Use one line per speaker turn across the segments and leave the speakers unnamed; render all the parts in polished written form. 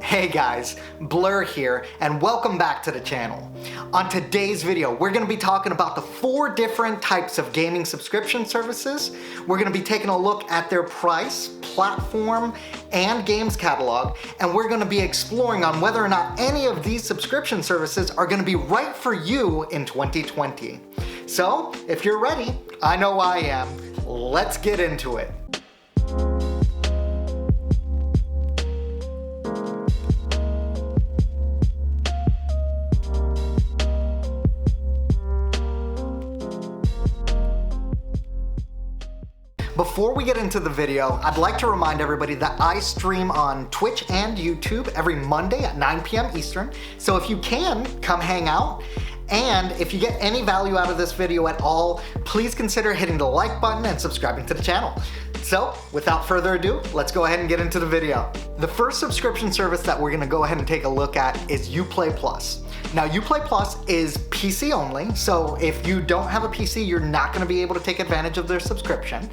Hey guys, Blur here, and welcome back to the channel. On today's video, we're going to be talking about the 4 different types of gaming subscription services. We're going to be taking a look at their price, platform, and games catalog, and we're going to be exploring on whether or not any of these subscription services are going to be right for you in 2020. So, if you're ready, I know I am, let's get into it. Before we get into the video, I'd like to remind everybody that I stream on Twitch and YouTube every Monday at 9 p.m. Eastern. So if you can, come hang out. And if you get any value out of this video at all, please consider hitting the like button and subscribing to the channel. So without further ado, let's go ahead and get into the video. The first subscription service that we're gonna go ahead and take a look at is Uplay Plus. Now Uplay Plus is PC only, so if you don't have a PC, you're not gonna be able to take advantage of their subscription.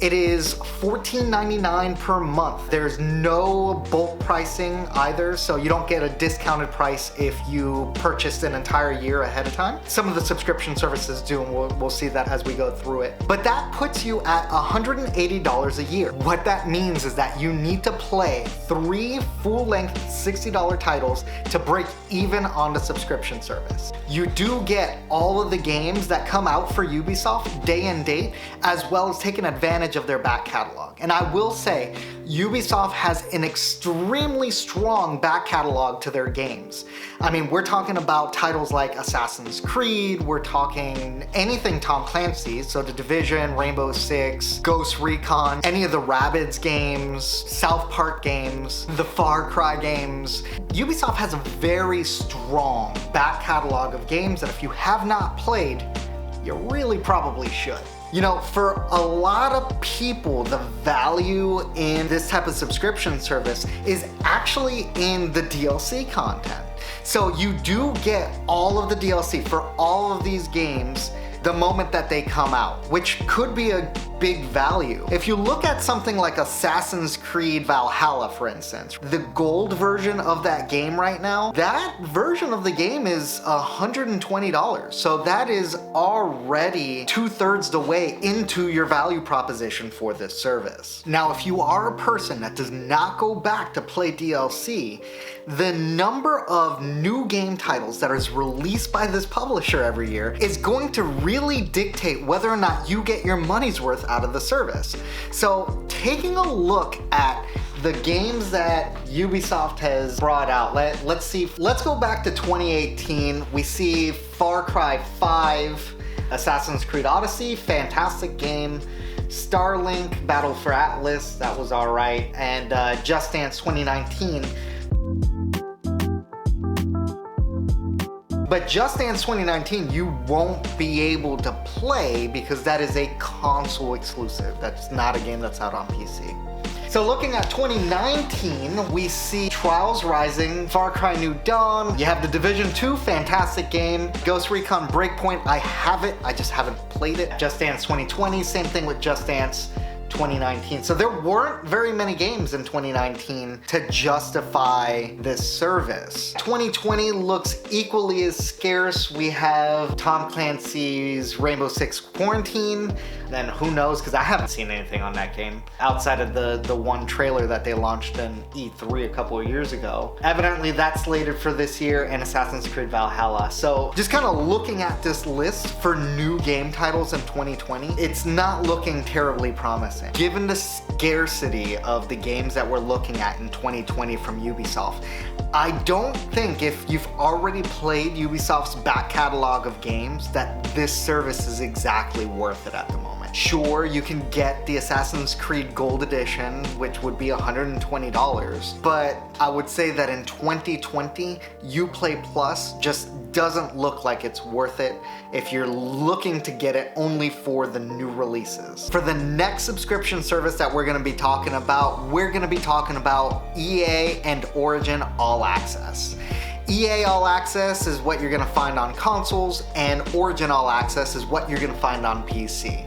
It is $14.99 per month. There's no bulk pricing either, so you don't get a discounted price if you purchased an entire year ahead of time. Some of the subscription services do, and we'll see that as we go through it. But that puts you at $180 a year. What that means is that you need to play 3 full-length $60 titles to break even on the subscription service. You do get all of the games that come out for Ubisoft day and date, as well as taking advantage of their back catalog. And I will say, Ubisoft has an extremely strong back catalog to their games. I mean, we're talking about titles like Assassin's Creed, we're talking anything Tom Clancy, so The Division, Rainbow Six, Ghost Recon, any of the Rabbids games, South Park games, the Far Cry games. Ubisoft has a very strong back catalog of games that if you have not played, you really probably should. You know, for a lot of people, the value in this type of subscription service is actually in the DLC content. So you do get all of the DLC for all of these games the moment that they come out, which could be a big value. If you look at something like Assassin's Creed Valhalla, for instance, the gold version of that game right now, that version of the game is $120. So that is already 2/3 the way into your value proposition for this service. Now, if you are a person that does not go back to play DLC, the number of new game titles that is released by this publisher every year is going to really dictate whether or not you get your money's worth out of the service. So taking a look at the games that Ubisoft has brought out, let's go back to 2018. We see Far Cry 5, Assassin's Creed Odyssey, fantastic game, Starlink, Battle for Atlas, that was all right, and Just Dance 2019. But Just Dance 2019, you won't be able to play because that is a console exclusive. That's not a game that's out on PC. So looking at 2019, we see Trials Rising, Far Cry New Dawn, you have The Division 2, fantastic game, Ghost Recon Breakpoint, I have it, I just haven't played it. Just Dance 2020, same thing with Just Dance 2019. So there weren't very many games in 2019 to justify this service. 2020 looks equally as scarce. We have Tom Clancy's Rainbow Six Quarantine. Then who knows, because I haven't seen anything on that game outside of the one trailer that they launched in E3 a couple of years ago. Evidently that's slated for this year, and Assassin's Creed Valhalla. So just kind of looking at this list for new game titles in 2020, it's not looking terribly promising. Given the scarcity of the games that we're looking at in 2020 from Ubisoft, I don't think if you've already played Ubisoft's back catalog of games that this service is exactly worth it at the moment. Sure, you can get the Assassin's Creed Gold Edition, which would be $120, but I would say that in 2020, Uplay Plus just doesn't look like it's worth it if you're looking to get it only for the new releases. For the next subscription service that we're gonna be talking about, we're gonna be talking about EA and Origin All Access. EA All Access is what you're gonna find on consoles, and Origin All Access is what you're gonna find on PC.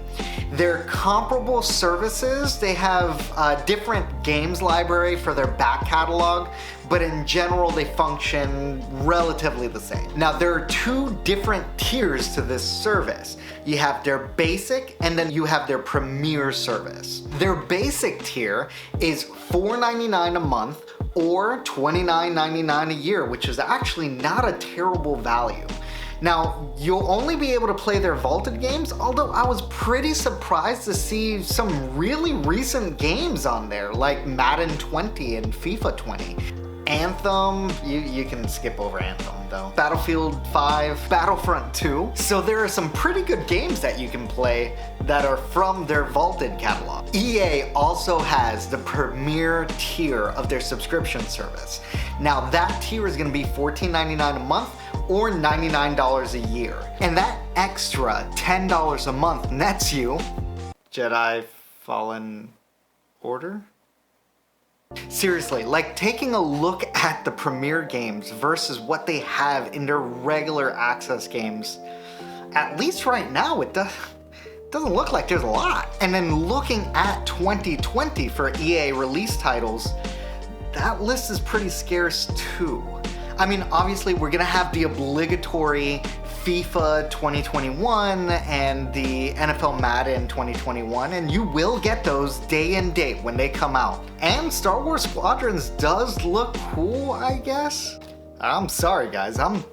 They're comparable services. They have a different games library for their back catalog, but in general they function relatively the same. Now there are two different tiers to this service. You have their basic and then you have their premier service. Their basic tier is $4.99 a month or $29.99 a year, which is actually not a terrible value. Now, you'll only be able to play their vaulted games, although I was pretty surprised to see some really recent games on there, like Madden 20 and FIFA 20. Anthem, you can skip over Anthem though. Battlefield 5, Battlefront 2. So there are some pretty good games that you can play that are from their vaulted catalog. EA also has the premier tier of their subscription service. Now that tier is gonna be $14.99 a month or $99 a year. And that extra $10 a month nets you Jedi Fallen Order? Seriously, like taking a look at the premier games versus what they have in their regular access games, at least right now it doesn't look like there's a lot. And then looking at 2020 for EA release titles, that list is pretty scarce too. I mean, obviously we're gonna have the obligatory FIFA 2021 and the NFL Madden 2021, and you will get those day and date when they come out. And Star Wars Squadrons does look cool, I guess. I'm sorry guys, I'm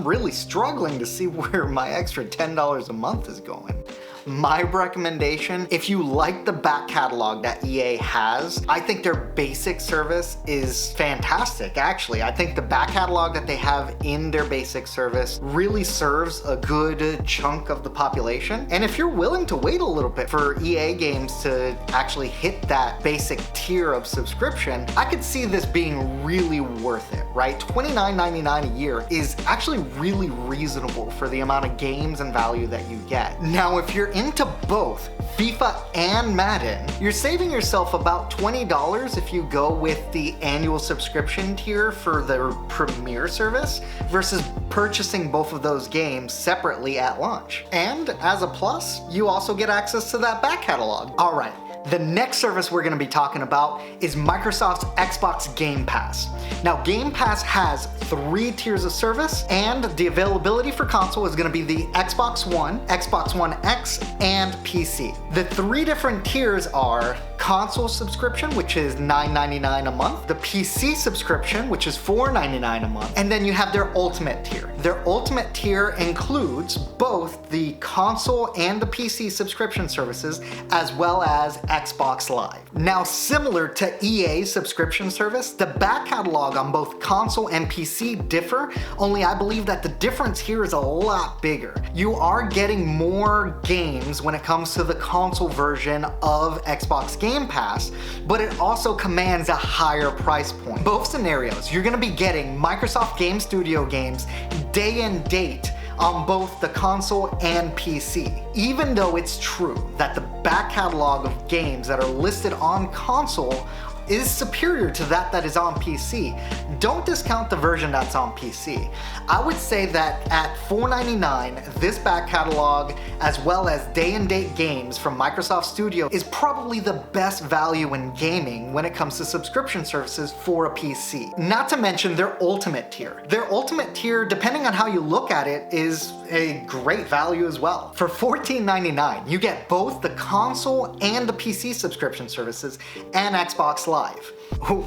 really struggling to see where my extra $10 a month is going. My recommendation, if you like the back catalog that EA has, I think their basic service is fantastic, actually. I think the back catalog that they have in their basic service really serves a good chunk of the population. And if you're willing to wait a little bit for EA games to actually hit that basic tier of subscription, I could see this being really worth it, right? $29.99 a year is actually really reasonable for the amount of games and value that you get. Now, if you're into both FIFA and Madden, you're saving yourself about $20 if you go with the annual subscription tier for their premier service versus purchasing both of those games separately at launch. And as a plus, you also get access to that back catalog. All right. The next service we're gonna be talking about is Microsoft's Xbox Game Pass. Now, Game Pass has 3 tiers of service, and the availability for console is gonna be the Xbox One, Xbox One X, and PC. The 3 different tiers are console subscription, which is $9.99 a month, the PC subscription, which is $4.99 a month, and then you have their ultimate tier. Their ultimate tier includes both the console and the PC subscription services, as well as Xbox Live. Now, similar to EA's subscription service, the back catalog on both console and PC differ, only I believe that the difference here is a lot bigger. You are getting more games when it comes to the console version of Xbox Game Pass, but it also commands a higher price point. Both scenarios, you're gonna be getting Microsoft Game Studio games day and date on both the console and PC. Even though it's true that the back catalog of games that are listed on console is superior to that is on PC, don't discount the version that's on PC. I would say that at $4.99, this back catalog, as well as day and date games from Microsoft Studio, is probably the best value in gaming when it comes to subscription services for a PC. Not to mention their ultimate tier. Their ultimate tier, depending on how you look at it, is a great value as well. For $14.99, you get both the console and the PC subscription services and Xbox Live.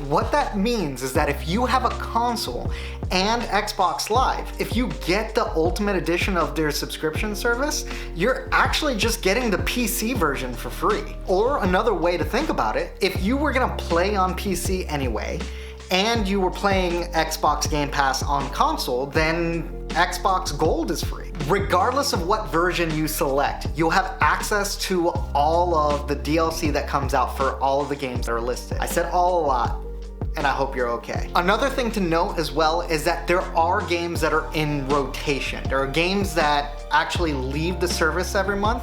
What that means is that if you have a console and Xbox Live, if you get the Ultimate Edition of their subscription service, you're actually just getting the PC version for free. Or another way to think about it, if you were gonna play on PC anyway, and you were playing Xbox Game Pass on console, then Xbox Gold is free. Regardless of what version you select, you'll have access to all of the DLC that comes out for all of the games that are listed. I said all a lot, and I hope you're okay. Another thing to note as well is that there are games that are in rotation. There are games that actually leave the service every month.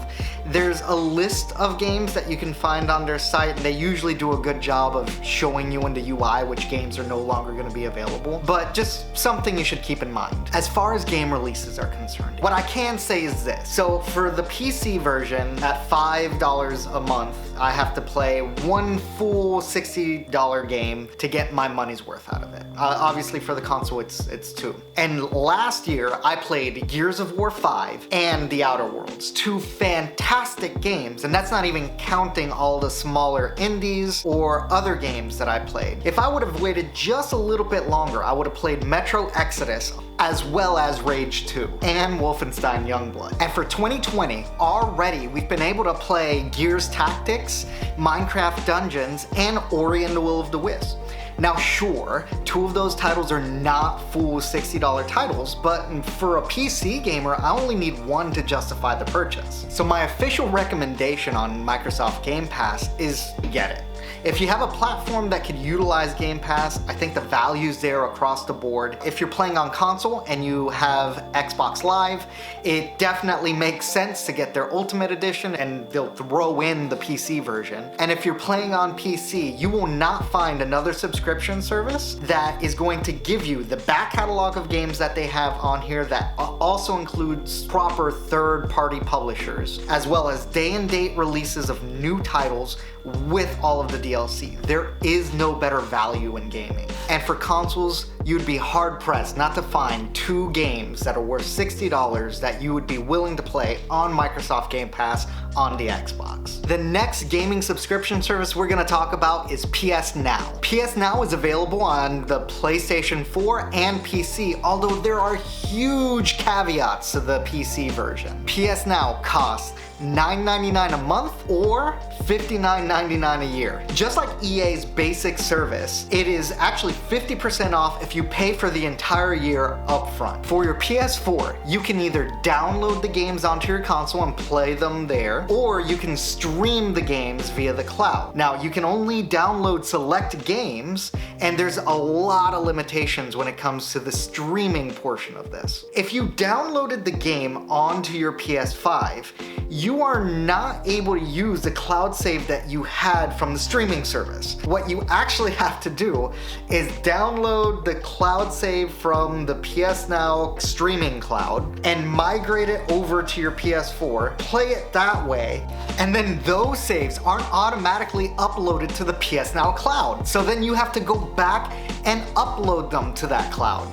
There's a list of games that you can find on their site, and they usually do a good job of showing you in the UI which games are no longer going to be available, but just something you should keep in mind. As far as game releases are concerned, what I can say is this. So for the PC version, at $5 a month, I have to play one full $60 game to get my money's worth out of it. Obviously for the console, it's two. And last year, I played Gears of War 5 and The Outer Worlds, two fantastic games, and that's not even counting all the smaller indies or other games that I played. If I would have waited just a little bit longer, I would have played Metro Exodus, as well as Rage 2 and Wolfenstein Youngblood. And for 2020, already we've been able to play Gears Tactics, Minecraft Dungeons, and Ori and the Will of the Wisps. Now sure, two of those titles are not full $60 titles, but for a PC gamer, I only need one to justify the purchase. So my official recommendation on Microsoft Game Pass is get it. If you have a platform that could utilize Game Pass, I think the value's there across the board. If you're playing on console and you have Xbox Live, it definitely makes sense to get their Ultimate Edition, and they'll throw in the PC version. And if you're playing on PC, you will not find another subscription service that is going to give you the back catalog of games that they have on here that also includes proper third-party publishers, as well as day-and-date releases of new titles with all of the DLC. There is no better value in gaming. And for consoles, you'd be hard-pressed not to find two games that are worth $60 that you would be willing to play on Microsoft Game Pass on the Xbox. The next gaming subscription service we're gonna talk about is PS Now. PS Now is available on the PlayStation 4 and PC, although there are huge caveats to the PC version. PS Now costs $9.99 a month or $59.99 a year. Just like EA's basic service, it is actually 50% off if you pay for the entire year upfront. For your PS4, you can either download the games onto your console and play them there, or you can stream the games via the cloud. Now, you can only download select games, and there's a lot of limitations when it comes to the streaming portion of this. If you downloaded the game onto your PS5, you are not able to use the cloud save that you had from the streaming service. What you actually have to do is download the cloud save from the PS Now streaming cloud and migrate it over to your PS4, play it that way, and then those saves aren't automatically uploaded to the PS Now cloud. So then you have to go back and upload them to that cloud.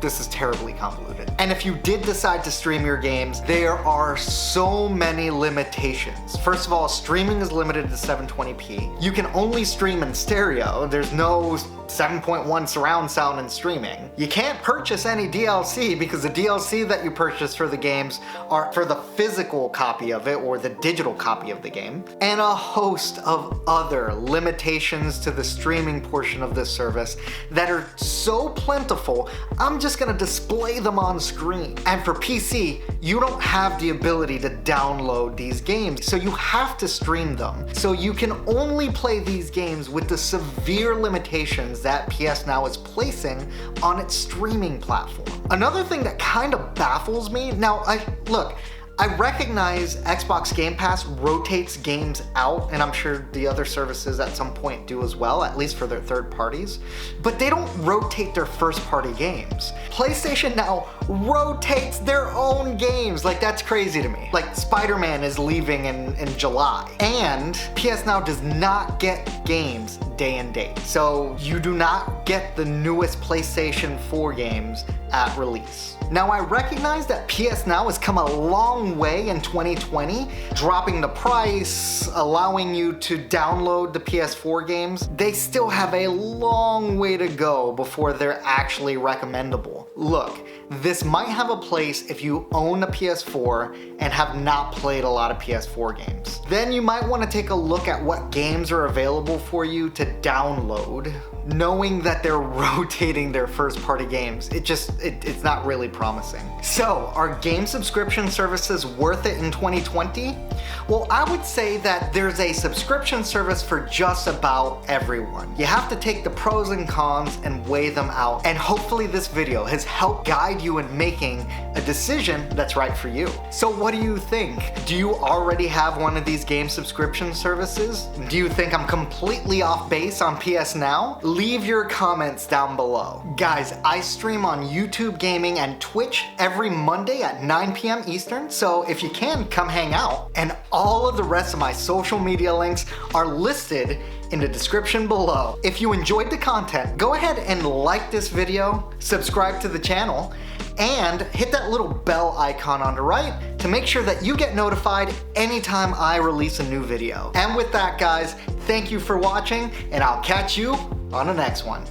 This is terribly convoluted. And if you did decide to stream your games, there are so many limitations. First of all, streaming is limited to 720p. You can only stream in stereo. There's no 7.1 surround sound in streaming. You can't purchase any DLC because the DLC that you purchase for the games are for the physical copy of it or the digital copy of the game, and a host of other limitations to the streaming portion of this service that are so plentiful, I'm just gonna display them on screen. And for PC, you don't have the ability to download these games, so you have to stream them. So you can only play these games with the severe limitations that PS Now is placing on its streaming platform. Another thing that kind of baffles me, now I recognize Xbox Game Pass rotates games out, and I'm sure the other services at some point do as well, at least for their third parties, but they don't rotate their first party games. PlayStation Now rotates their own games. Like, that's crazy to me. Like, Spider-Man is leaving in July, and PS Now does not get games day and date. So you do not get the newest PlayStation 4 games at release. Now, I recognize that PS Now has come a long way in 2020, dropping the price, allowing you to download the PS4 games. They still have a long way to go before they're actually recommendable. Look, this might have a place if you own a PS4 and have not played a lot of PS4 games. Then you might want to take a look at what games are available for you to download. knowing that they're rotating their first party games. It's not really promising. So are game subscription services worth it in 2020? Well, I would say that there's a subscription service for just about everyone. You have to take the pros and cons and weigh them out, and hopefully this video has helped guide you in making a decision that's right for you. So what do you think? Do you already have one of these game subscription services? Do you think I'm completely off base on PS Now? Leave your comments down below. Guys, I stream on YouTube Gaming and Twitch every Monday at 9 p.m. Eastern, so if you can, come hang out. And all of the rest of my social media links are listed in the description below. If you enjoyed the content, go ahead and like this video, subscribe to the channel, and hit that little bell icon on the right to make sure that you get notified anytime I release a new video. And with that, guys, thank you for watching, and I'll catch you on the next one.